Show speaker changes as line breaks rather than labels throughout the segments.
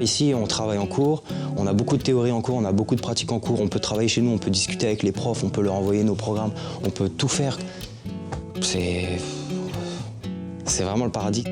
Ici, on travaille en cours, on a beaucoup de théories en cours, on a beaucoup de pratiques en cours, on peut travailler chez nous, on peut discuter avec les profs, on peut leur envoyer nos programmes, on peut tout faire. C'est vraiment le paradis.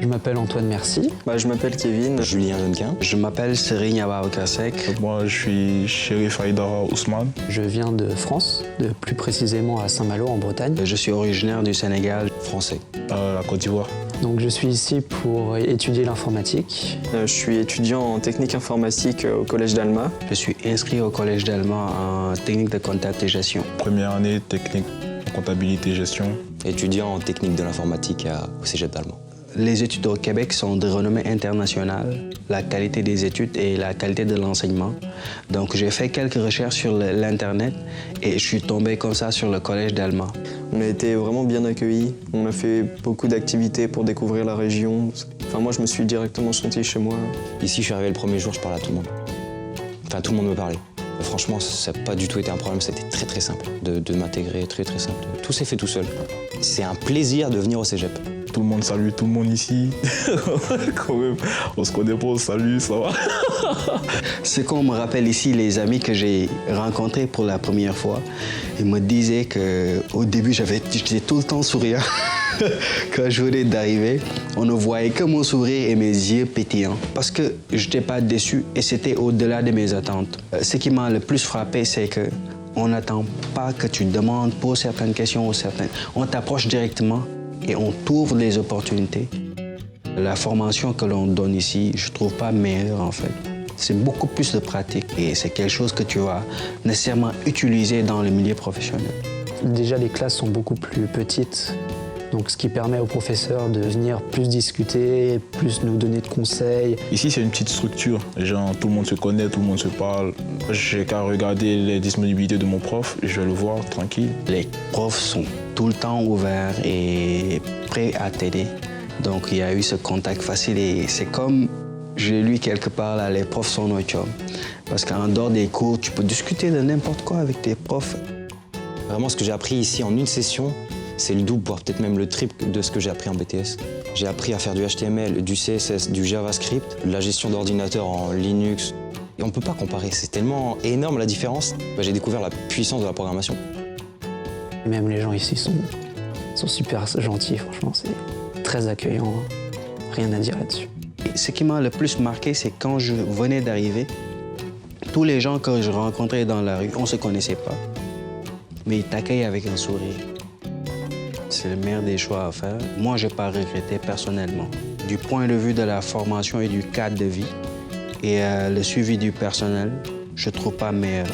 Je m'appelle Antoine Merci.
Je m'appelle Kevin.
Julien Jonquin.
Je m'appelle Serigne Abaoukasek.
Moi, je suis Chérif Haïdara Ousmane.
Je viens de France, plus précisément à Saint-Malo en Bretagne.
Je suis originaire du Sénégal.
Français.
La Côte d'Ivoire.
Donc je suis ici pour étudier l'informatique.
Je suis étudiant en technique informatique au Collège d'Alma.
Je suis inscrit au Collège d'Alma en technique de comptabilité et gestion.
Première année, technique en comptabilité et gestion.
Étudiant en technique de l'informatique au Cégep d'Allemand.
Les études au Québec sont de renommée internationale, la qualité des études et la qualité de l'enseignement. Donc j'ai fait quelques recherches sur l'Internet et je suis tombé comme ça sur le Collège d'Alma.
On a été vraiment bien accueillis. On a fait beaucoup d'activités pour découvrir la région. Enfin, moi, je me suis directement senti chez moi.
Ici, je suis arrivé le premier jour, je parlais à tout le monde. Enfin, tout le monde me parlait. Franchement, ça n'a pas du tout été un problème, c'était très très simple de m'intégrer, très très simple. Tout s'est fait tout seul. C'est un plaisir de venir au Cégep.
Tout le monde salue tout le monde ici. Quand même, on se connaît pas, on se salue, ça va.
Ce qu'on me rappelle ici, les amis que j'ai rencontrés pour la première fois, ils me disaient qu'au début, j'étais tout le temps souriant. Quand je venais d'arriver, on ne voyait que mon sourire et mes yeux pétillants. Parce que je n'étais pas déçu et c'était au-delà de mes attentes. Ce qui m'a le plus frappé, c'est qu'on n'attend pas que tu demandes pour certaines questions ou certaines. On t'approche directement et on t'ouvre les opportunités. La formation que l'on donne ici, je ne trouve pas meilleure en fait. C'est beaucoup plus de pratique et c'est quelque chose que tu vas nécessairement utiliser dans le milieu professionnel.
Déjà, les classes sont beaucoup plus petites. Donc, ce qui permet aux professeurs de venir plus discuter, plus nous donner de conseils.
Ici, c'est une petite structure. Genre, tout le monde se connaît, tout le monde se parle. J'ai qu'à regarder les disponibilités de mon prof, je vais le voir tranquille.
Les profs sont tout le temps ouverts et prêts à t'aider. Donc, il y a eu ce contact facile et c'est comme, j'ai lu quelque part là, les profs sont nos chums. Parce qu'en dehors des cours, tu peux discuter de n'importe quoi avec tes profs.
Vraiment, ce que j'ai appris ici en une session, c'est le double, voire peut-être même le triple de ce que j'ai appris en BTS. J'ai appris à faire du HTML, du CSS, du JavaScript, de la gestion d'ordinateur en Linux. Et on ne peut pas comparer, c'est tellement énorme la différence. J'ai découvert la puissance de la programmation.
Même les gens ici sont super gentils, franchement, c'est très accueillant. Rien à dire là-dessus.
Ce qui m'a le plus marqué, c'est quand je venais d'arriver, tous les gens que je rencontrais dans la rue, on ne se connaissait pas. Mais ils t'accueillent avec un sourire. C'est le meilleur des choix à faire. Moi, je n'ai pas regretté personnellement. Du point de vue de la formation et du cadre de vie et le suivi du personnel, je ne trouve pas meilleur.